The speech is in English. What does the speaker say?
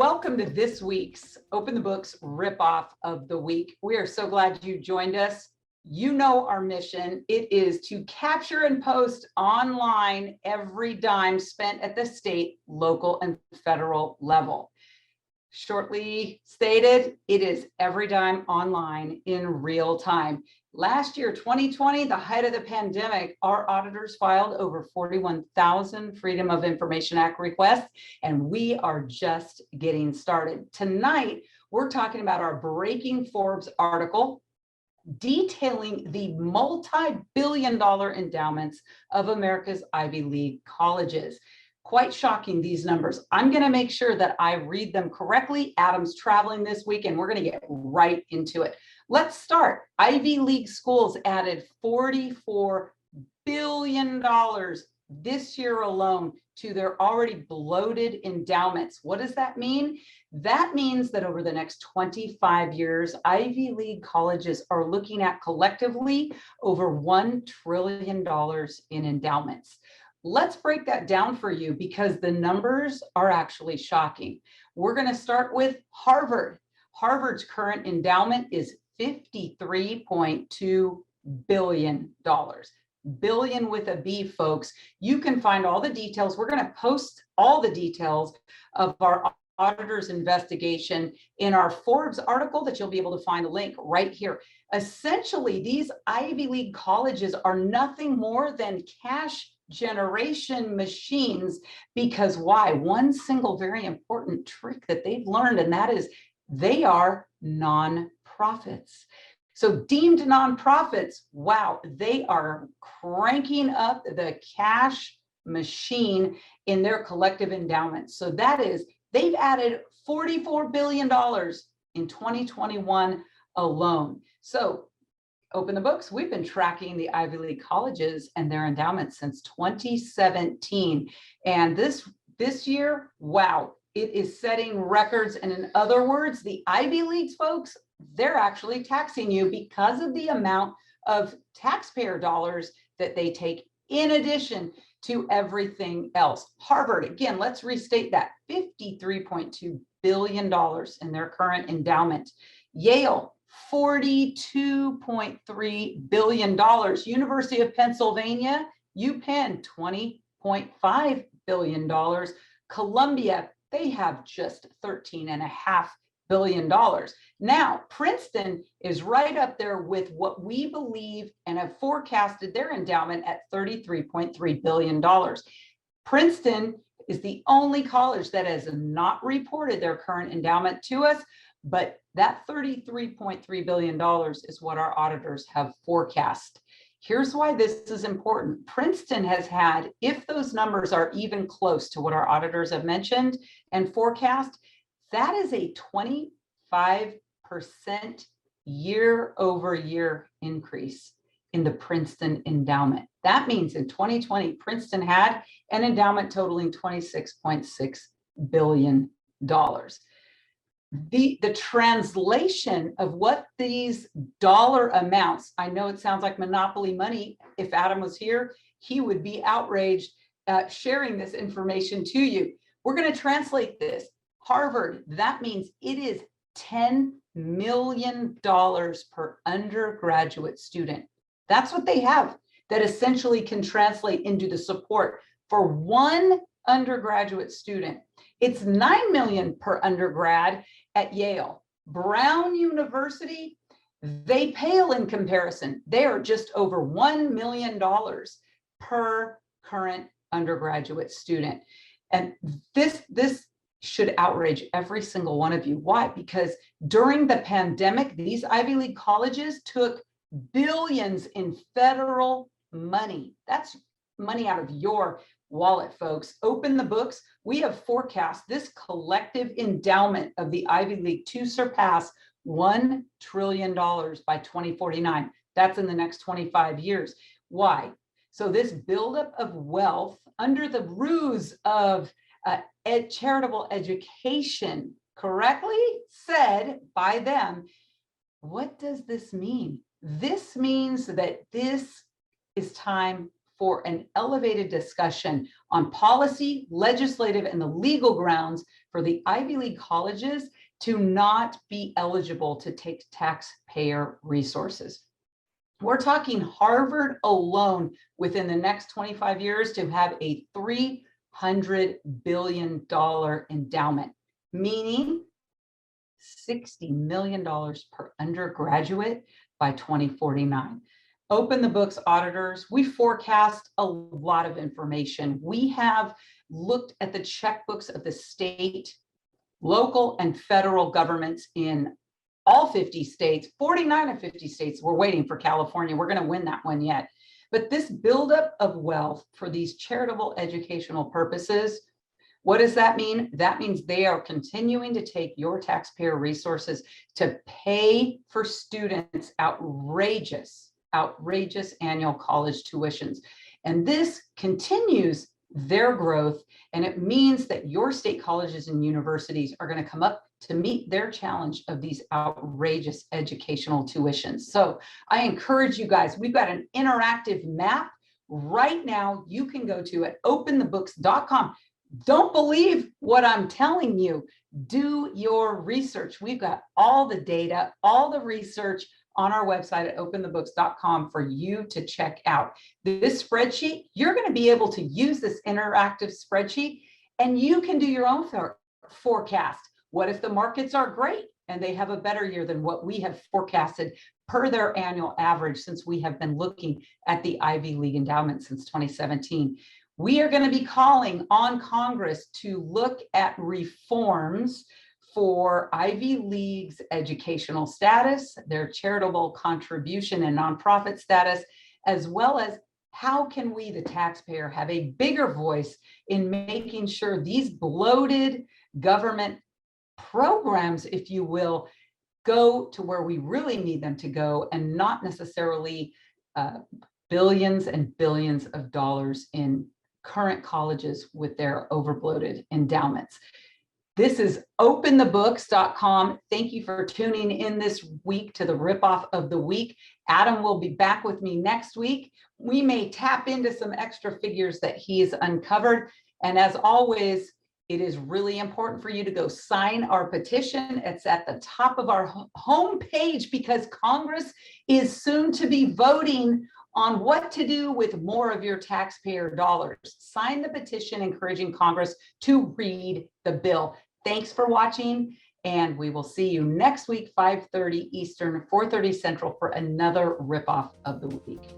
Welcome to this week's Open the Books ripoff of the week. We are so glad you joined us. You know our mission. It is to capture and post online every dime spent at the state, local, and federal level. Shortly stated, it is every dime online in real time. Last year, 2020, the height of the pandemic, our auditors filed over 41,000 Freedom of Information Act requests, and we are just getting started. Tonight, we're talking about our Breaking Forbes article detailing the multi-billion-dollar endowments of America's Ivy League colleges. Quite shocking, these numbers. I'm going to make sure that I read them correctly. Adam's traveling this week, and we're going to get right into it. Let's start. Ivy League schools added $44 billion this year alone to their already bloated endowments. What does that mean? That means that over the next 25 years, Ivy League colleges are looking at collectively over $1 trillion in endowments. Let's break that down for you because the numbers are actually shocking. We're going to start with Harvard. Harvard's current endowment is $53.2 billion. Billion with a B, folks. You can find all the details. We're going to post all the details of our auditor's investigation in our Forbes article that you'll be able to find the link right here. Essentially, these Ivy League colleges are nothing more than cash generation machines, because why? One single very important trick that they've learned, and that is they are nonprofits. So deemed nonprofits, wow, they are cranking up the cash machine in their collective endowments. So that is, they've added $44 billion in 2021 alone. So Open the Books, we've been tracking the Ivy League colleges and their endowments since 2017. And this year, wow, it is setting records. And in other words, the Ivy Leagues, folks, they're actually taxing you because of the amount of taxpayer dollars that they take in addition to everything else. Harvard, again, let's restate that, $53.2 billion in their current endowment. Yale, $42.3 billion. University of Pennsylvania, UPenn, $20.5 billion. Columbia, they have just $13.5 billion. Now, Princeton is right up there with what we believe and have forecasted their endowment at $33.3 billion. Princeton is the only college that has not reported their current endowment to us, but that $33.3 billion is what our auditors have forecast. Here's why this is important. Princeton has had, if those numbers are even close to what our auditors have mentioned and forecast, that is a 25% year-over-year increase in the Princeton endowment. That means in 2020, Princeton had an endowment totaling $26.6 billion. The translation of what these dollar amounts, I know it sounds like monopoly money. If Adam was here, he would be outraged at sharing this information to you. We're going to translate this. Harvard, that means it is $10 million per undergraduate student. That's what they have that essentially can translate into the support for one undergraduate student. It's $9 million per undergrad at Yale. Brown University, they pale in comparison. They are just over $1 million per current undergraduate student. And this should outrage every single one of you. Why? Because during the pandemic, these Ivy League colleges took billions in federal money. That's money out of your wallet, folks. Open the Books. We have forecast this collective endowment of the Ivy League to surpass $1 trillion by 2049. That's in the next 25 years. Why? So this buildup of wealth under the ruse of charitable education, correctly said by them. What does this mean? This means that this is time for an elevated discussion on policy, legislative, and the legal grounds for the Ivy League colleges to not be eligible to take taxpayer resources. We're talking Harvard alone within the next 25 years to have a $300 billion endowment, meaning $60 million per undergraduate by 2049. Open the books auditors, we forecast a lot of information. We have looked at the checkbooks of the state, local, and federal governments in all 50 states, 49 of 50 states. We're waiting for California. We're going to win that one yet. But this buildup of wealth for these charitable educational purposes, what does that mean? That means they are continuing to take your taxpayer resources to pay for students outrageous annual college tuitions. And this continues their growth, and it means that your state colleges and universities are going to come up to meet their challenge of these outrageous educational tuitions. So I encourage you guys, we've got an interactive map right now you can go to at openthebooks.com. Don't believe what I'm telling you. Do your research. We've got all the data, all the research on our website at openthebooks.com for you to check out. This spreadsheet, you're going to be able to use this interactive spreadsheet and you can do your own forecast. What if the markets are great and they have a better year than what we have forecasted per their annual average since we have been looking at the Ivy League endowment since 2017? We are going to be calling on Congress to look at reforms for Ivy League's educational status, their charitable contribution and nonprofit status, as well as how can we, the taxpayer, have a bigger voice in making sure these bloated government programs, if you will, go to where we really need them to go and not necessarily billions and billions of dollars in current colleges with their overbloated endowments. This is openthebooks.com. Thank you for tuning in this week to the ripoff of the week. Adam will be back with me next week. We may tap into some extra figures that he's uncovered. And as always, it is really important for you to go sign our petition. It's at the top of our homepage because Congress is soon to be voting on what to do with more of your taxpayer dollars. Sign the petition encouraging Congress to read the bill. Thanks for watching, and we will see you next week, 5:30 Eastern, 4:30 Central, for another ripoff of the week.